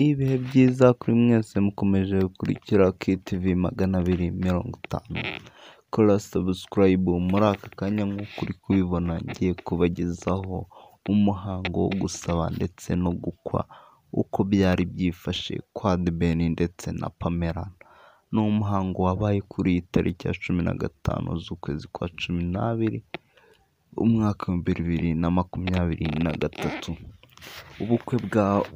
Ibihe byiza kuri mwese mukomeje gukurikira KTV 250. Kora subscribe muri aka kanya nk'uko uri kubibona, ngiye kubagezaho umuhango wo gusaba ndetse no gukwa uko byari byifashe kwa The Ben ndetse na Pamela. Ni umuhango wabaye kuri iyi tariki ya 15 z'ukwezi kwa 12 umwaka wa 2023. Ubukwe bwa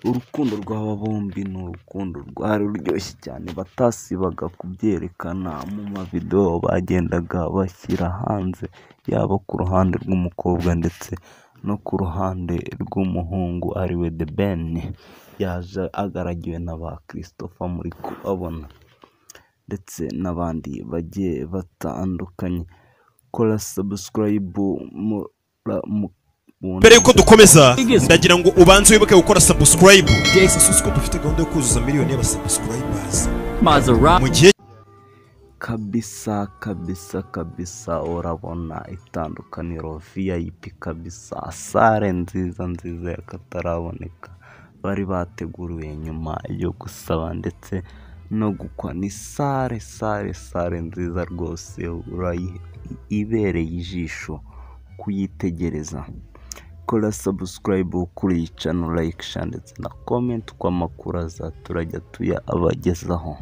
urukundo rw'aba bombi ni urukundo rwari ruryoshye cyane, batasibaga kubyerekana mu mavideo bagendaga bashyira hanze, yaba ku ruhande rw'umukobwa ndetse no ku ruhande rw'umuhungu ariwe The Ben. Yaje agaragiwe na ba Christopher muri kubabona ndetse n'abandi bagiye batandukanye. Kora subscribe mbere yuko dukomeza ndagira ngo ubanze wibuke gukora subscribe. Susko dufite gahunda yo kuzuza miliyoni y'abasubscribers mu gihe kabisa urabona itandukaniro VIP kabisa, sare nziza y'akataraboneka bari bateguriwe nyuma yo gusaba ndetse no gukwa. Ni sare nziza rwose, ibereye ijisho kuyitegereza. Kora subscribe kuri iyi channel, like, share ndetse na comment kwa makuru turajya abagezaho.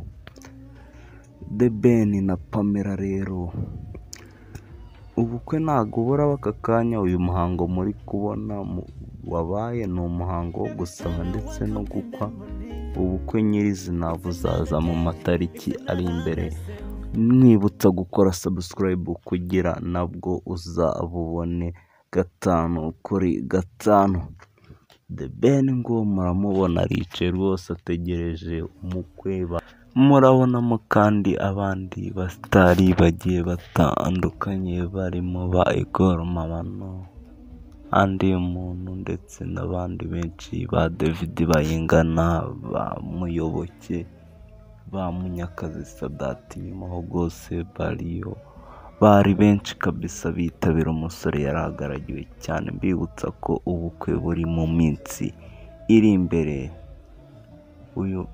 The Ben na Pamela rero ubukwe ntago bura aka kanya. Uyu muhango muri kubona wabaye ni umuhango wo gusaba ndetse no gukwa. Ubukwe nyirizina buzaza mu matariki ari imbere. Mwibutsa gukora subscribe kugira nabwo uzabubone 5/5. The Ben ngo muramubona aricaye rwose ategereje umukwe. Murabonamo kandi abandi basitari bagiye batandukanye barimo ba Igor Mamano, andi muntu ndetse n'abandi benshi, ba David Bayingana, ba Muyoboke, ba Munyakazi Sadati, nyuma ho rwose bari benshi kabisa bitabira umusore yari agaragiwe cyane. Mbibutsa ko ubukwe buri mu minsi iri imbere.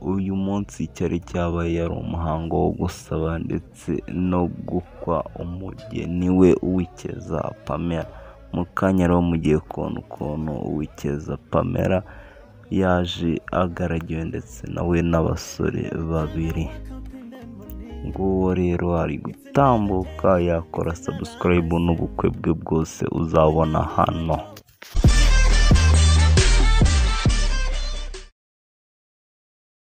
Uyu munsi cyari cyabaye yari umuhango wo gusaba ndetse no gukwa umugeni we Uwikeza Pamela. Mu kanya rero mugiye kubona ukuntu Uwikeza Pamela yaje agaragiwe ndetse nawe n'abasore babiri. Nguwo rero ari gutambuka, yakora subscribe n'ubukwe bwe bwose uzabona hano.